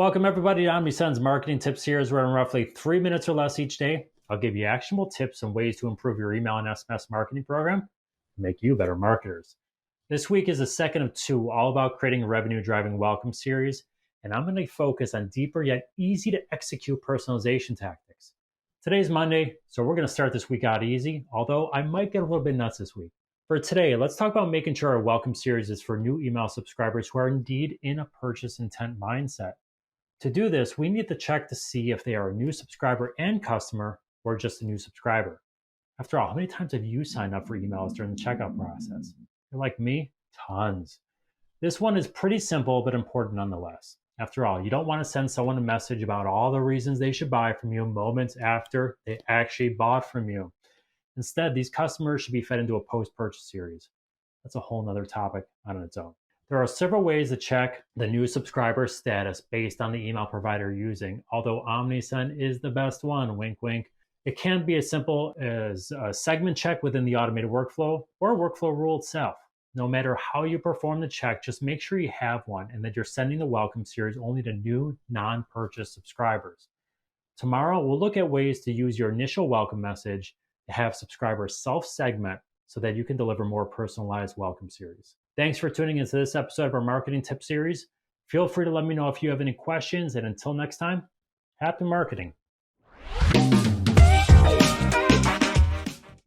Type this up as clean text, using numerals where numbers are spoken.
Welcome everybody to Omnisend's marketing tips series, where in roughly 3 minutes or less each day, I'll give you actionable tips and ways to improve your email and SMS marketing program and make you better marketers. This week is the second of two, all about creating a revenue-driving welcome series, and I'm going to focus on deeper yet easy to execute personalization tactics. Today's Monday, so we're going to start this week out easy, although I might get a little bit nuts this week. For today, let's talk about making sure our welcome series is for new email subscribers who are indeed in a purchase intent mindset. To do this, we need to check to see if they are a new subscriber and customer or just a new subscriber. After all, how many times have you signed up for emails during the checkout process? You're like me? Tons. This one is pretty simple, but important nonetheless. After all, you don't want to send someone a message about all the reasons they should buy from you moments after they actually bought from you. Instead, these customers should be fed into a post-purchase series. That's a whole nother topic on its own. There are several ways to check the new subscriber status based on the email provider you're using, although Omnisend is the best one, wink, wink. It can be as simple as a segment check within the automated workflow or a workflow rule itself. No matter how you perform the check, just make sure you have one and that you're sending the welcome series only to new non-purchase subscribers. Tomorrow, we'll look at ways to use your initial welcome message to have subscribers self-segment so that you can deliver more personalized welcome series. Thanks for tuning into this episode of our marketing tip series. Feel free to let me know if you have any questions, and until next time, happy marketing.